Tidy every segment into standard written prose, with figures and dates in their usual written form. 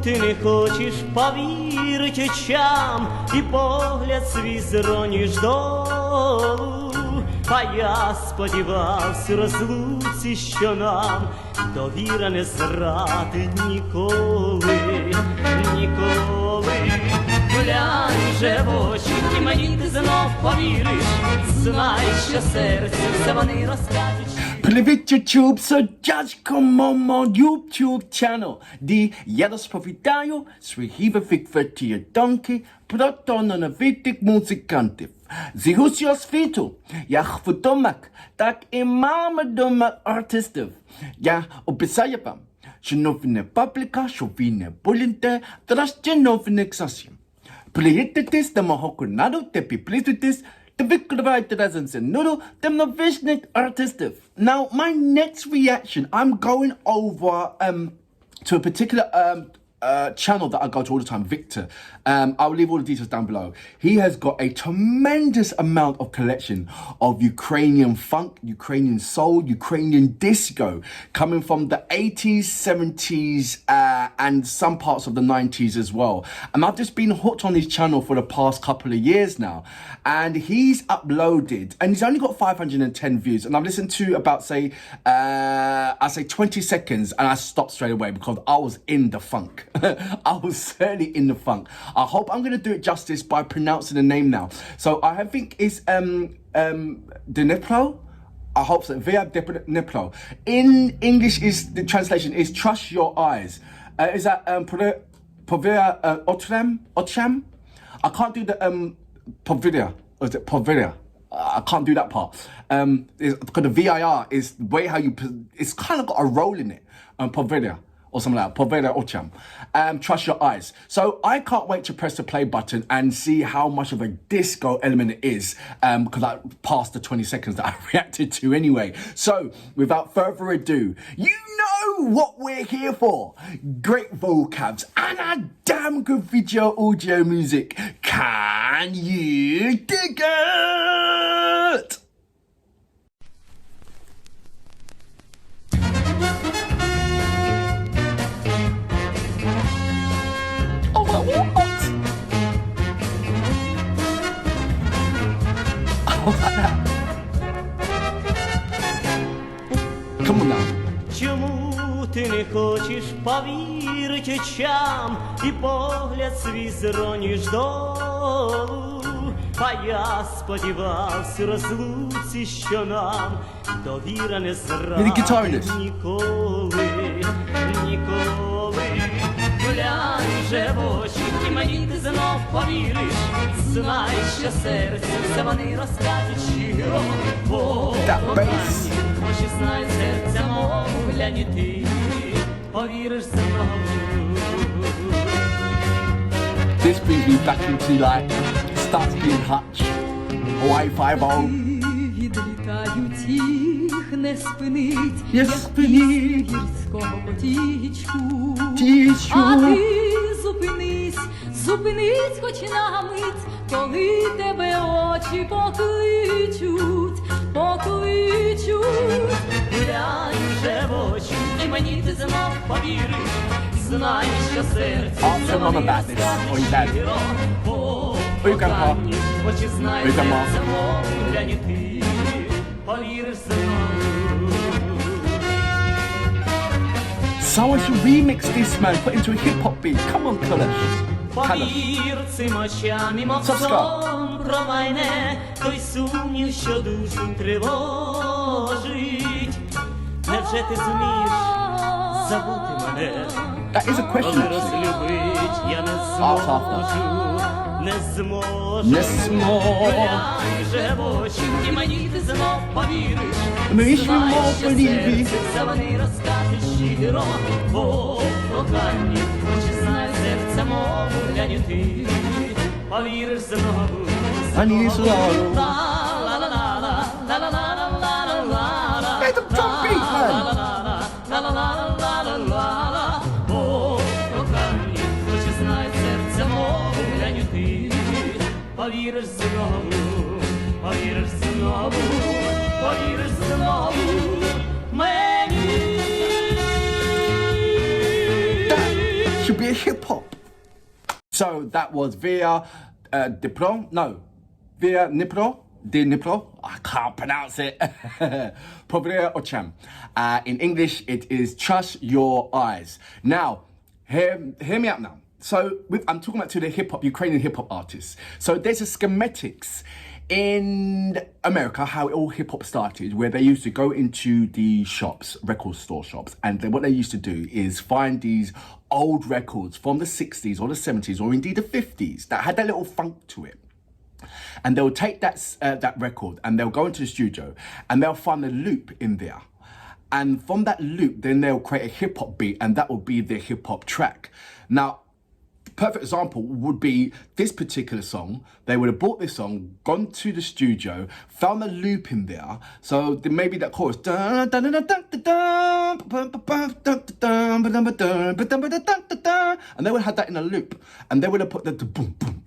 ти не хочеш повірить очам, і погляд свій зрониш долу. А я сподівався розлуці, що нам довіра не зрадить ніколи, ніколи. Глянь же в очі, і мені ти знов повіриш, знай, що серце все вони розкажуть. Привіт, YouTube! So just come on my YouTube channel, де я розповідаю свої відкриті думки про талановитих музикантів. З усього світу, як відомих, так і маловідомих артистів. Я обіцяю вам, що новини пабліка, що ви не будете втрачати новини зовсім. Приєднуйтесь до мого каналу та підписуйтесь та відкривайте разом зі мною талановитих артистів. Now, my next reaction, I'm going over to a particular channel that I go to all the time, Victor. I'll leave all the details down below. He has got a tremendous amount of collection of Ukrainian funk, Ukrainian soul, Ukrainian disco, coming from the 80s, 70s, and some parts of the 90s as well. And I've just been hooked on his channel for the past couple of years now. And he's uploaded, and he's only got 510 views. And I've listened to about, say, 20 seconds, and I stopped straight away because I was in the funk. I was certainly in the funk. I hope I'm going to do it justice by pronouncing the name now. So I think it's Dnipro. I hope so. Via Dnipro. In English, the translation is "Trust Your Eyes." Is that Povir, ocham? I can't do the Povir. Or is it Povir? I can't do that part. Because the VIR is the way how you. It's kind of got a roll in it. Povir. Or something like that, Povir, ocham. Trust Your Eyes. So I can't wait to press the play button and see how much of a disco element it is, because I passed the 20 seconds that I reacted to anyway. So without further ado, you know what we're here for. Great vocabs and a damn good video audio music. Can you dig it? Come on now. Чому ти не хочеш повірить очам, і погляд свій зрониш долу? А я сподівався розлуці, що нам довіра не зрадить ніколи, ніколи. Глянь же в очі, і мені ти знов повіриш, знай, що серце все вони розкажуть щиро. Кохані, очі знай серця мов, глянь і ти повіриш знову. This brings me back into like Starsky and Hutch, Hawaii Five-O. Відлітають їх, не спинить, Не спинить гірського потічку. Тічку. А ти зупинись, зупинись хоч на мить, коли тебе очі покличуть, покличуть. Глянь же в очі, і мені ти знов повіриш, знай, що серце Ask your mum about this, or your dad. Or your grandpa. очі знай Or your grandma. серця мов, глянь і ти повіриш знову. Someone should remix this, man. Put into a hip-hop beat. Come on, Kalash. Повір цим очам, і мов сон промайне, той сумнів, що душу тривожить. Невже ти зумієш забути мене? That is a question, Коли actually. розлюбить я не Ask after. зможу, не зможу. Не зможу. Глянь же в очі, і мені ти знов повіриш. Мені ж Знай, мов що повіриш. серце все вони розкажуть щиро. О, кохані, очі знай серця мов, глянь і ти повіриш знову. Ані знову. Ла-ла-ла-ла, ла-ла-ла-ла-ла-ла-ла. Hey, the drum beat, man. Ла-ла-ла-ла-ла-ла-ла-ла. О, кохані, очі знай серця мов, глянь і ти повіриш знову, повіриш знову, повіриш знову мені. should be a hip hop. So that was via Dnipro, no, via Dnipro, I can't pronounce it. Повір, очам. In English, it is Trust Your Eyes. Now, hear me out now. So I'm talking about to the Ukrainian hip hop artists. So there's a schematics in America, how all hip hop started, where they used to go into the shops, record store shops, and then what they used to do is find these old records from the 60s or the 70s or indeed the 50s that had that little funk to it. And they'll take that record and they'll go into the studio and they'll find a loop in there. And from that loop, then they'll create a hip hop beat and that will be their hip hop track. Now, perfect example would be this particular song. They would have bought this song, gone to the studio, found a loop in there. So then maybe that chorus, and they would have that in a loop, and they would have put the boom, boom,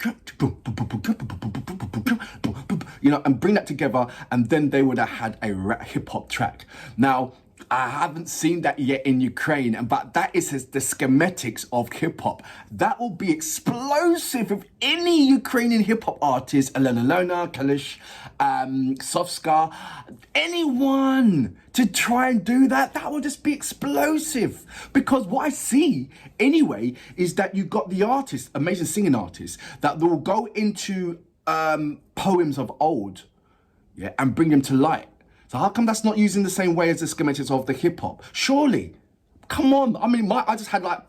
you know, and bring that together, and then they would have had a hip hop track. Now, I haven't seen that yet in Ukraine, but that is the schematics of hip hop. That will be explosive if any Ukrainian hip hop artist, Alena, Kalish, Sofska, anyone to try and do that, that will just be explosive. Because what I see anyway is that you've got the artists, amazing singing artists, that will go into poems of old, yeah, and bring them to light. So how come that's not using the same way as the schematics of the hip hop? Surely, come on. I mean, I just had like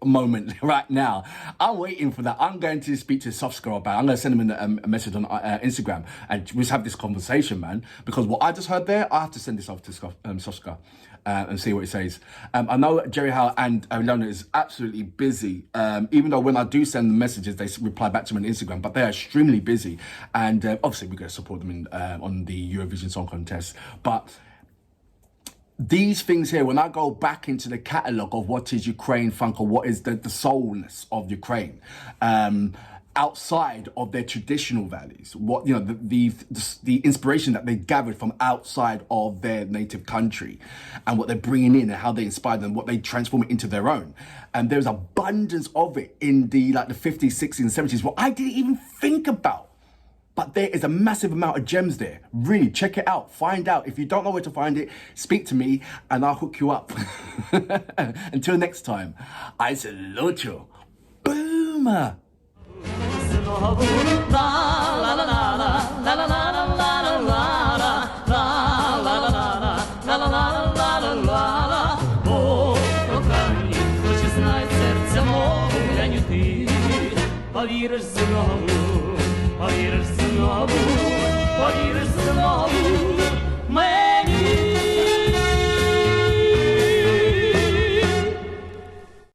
a moment right now. I'm waiting for that. I'm going to speak to Sofska about it. I'm going to send him a message on Instagram and we'll have this conversation, man. Because what I just heard there, I have to send this off to Sofska and see what he says. I know Jerry Howe and Leona is absolutely busy. Even though when I do send them messages, they reply back to me on Instagram, but they are extremely busy. And obviously we're going to support them in, on the Eurovision Song Contest. But these things here, when I go back into the catalogue of what is Ukraine funk or what is the soulness of Ukraine, outside of their traditional values, what, you know, the inspiration that they gathered from outside of their native country and what they're bringing in and how they inspire them, what they transform it into their own. And there's abundance of it in the 50s, 60s and 70s, what I didn't even think about. But there is a massive amount of gems there. Really, check it out. Find out. If you don't know where to find it, speak to me and I'll hook you up. Until next time, I salute you. Boom! Повіриш знову, повіриш знову, повіриш знову.